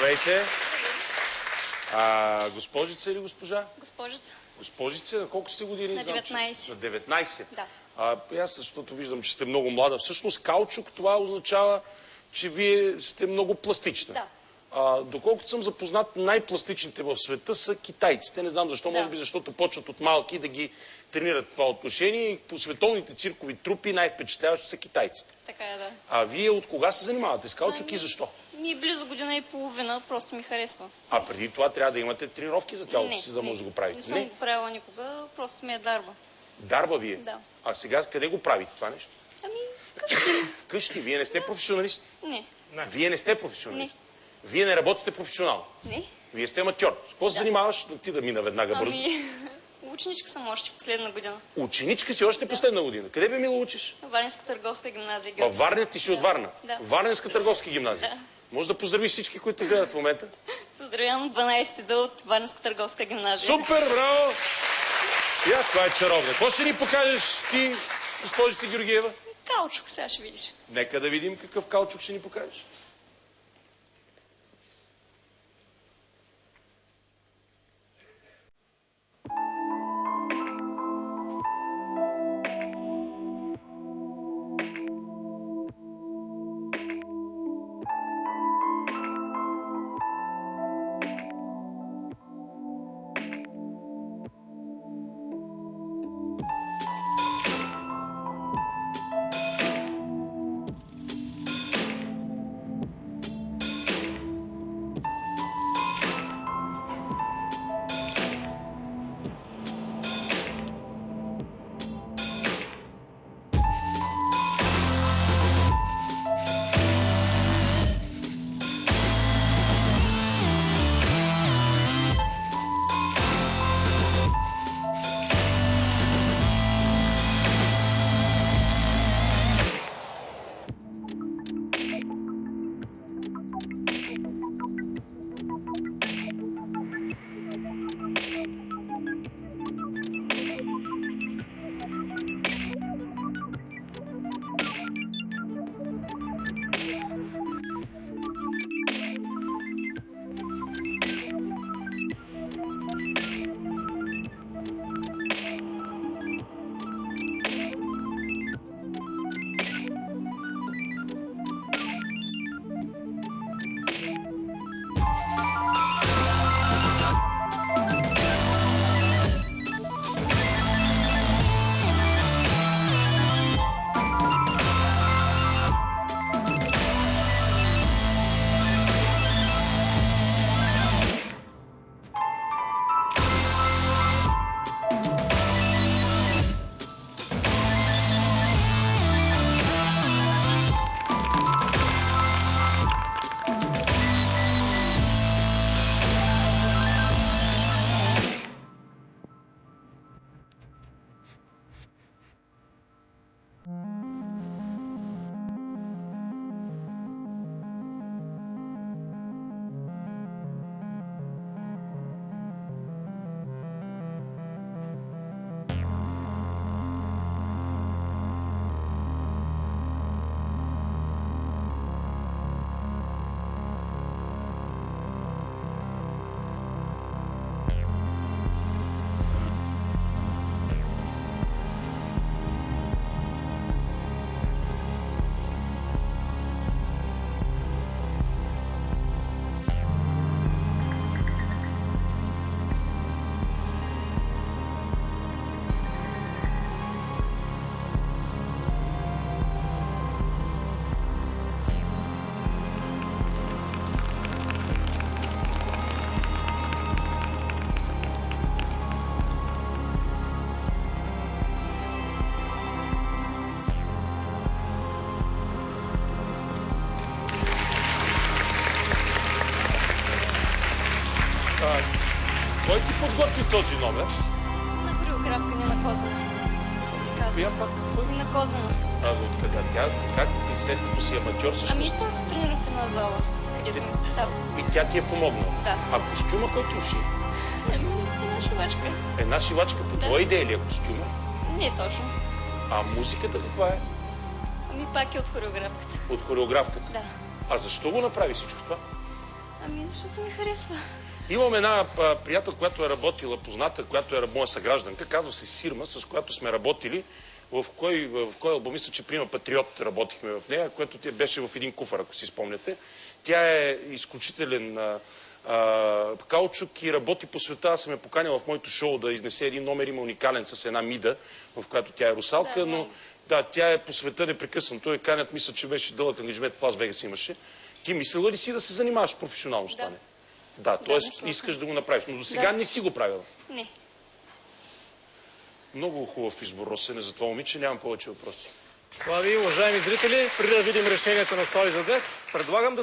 Здравейте. Госпожица или госпожа? Госпожица. Госпожица, на колко сте години? На 19. На 19? Да. Аз, защото виждам, че сте много млада. Всъщност каучук, това означава, че вие сте много пластична. Да. Доколкото съм запознат, най-пластичните в света са китайците. Не знам защо, може би защото почват от малки да ги тренират това отношение. И по световните циркови трупи най-впечатляващи са китайците. Така е, да. Вие от кога се занимавате с каучук и защо? Ми близо година и половина, просто ми харесва. Преди това трябва да имате тренировки за тялото си, за да може да го правите. Не съм го правила никога, просто ми е дарба. Дарба вие? Да. Сега къде го правите това нещо? Вкъщи. Вкъщи? Вие не сте професионалист? Не. Вие не сте професионалист? Не. Вие не работите професионално? Не. Вие сте аматьор. С какво се занимаваш? Ти да мина веднага бързо. Ученичка съм още последна година. Ученичка си още последна година. Къде бе, мила, учиш? Варненска търговска гимназия. Във Варна, ти си от Варна? Да. Варненска търговска гимназия. Да. Може да поздравиш всички, които те гледат в момента? Поздравявам 12-ти дъл от Варненска търговска гимназия. Супер, браво! Това е чаровно. Какво ще ни покажеш ти, госпожица Георгиева? Каучук, сега ще видиш. Нека да видим какъв каучук ще ни покажеш. Кой ти подготви този номер? На хореографка Нина си казва. Коя пак? Кой? Нина Козина. Откъде тя? Как ти след като си аматьор всъщност? Просто тренира в една зала, където там. И тя ти е помогнала? Да. Костюма кой ти уши? Една шивачка. Една шивачка по твоя идея ли е костюма? Не точно. Музиката каква е? Пак е от хореографката. От хореографката? Да. Защо го направи всичко това? Ами, защото ми харесва. Имам една приятел, която е работила, позната, която е моя съгражданка, казва се Сирма, с която сме работили. В кой албум, мисля, че Прима Патриот работихме в нея, което ти беше в един куфар, ако си спомняте. Тя е изключителен каучук и работи по света. Аз съм я поканил в моето шоу да изнесе един номер, има уникален с една мида, в която тя е русалка, но да, тя е по света непрекъснато. Я канят, мисля, че беше дълъг ангажимент в Лас Вегас имаше. Ти мислила ли си да се занимаваш професионално с това? Да, т.е. искаш да го направиш, но до сега не си го правила. Не. Много хубав избор, Росене, за това момиче. Нямам повече въпроси. Слави, уважаеми зрители, преди да видим решението на Слави за днес, предлагам да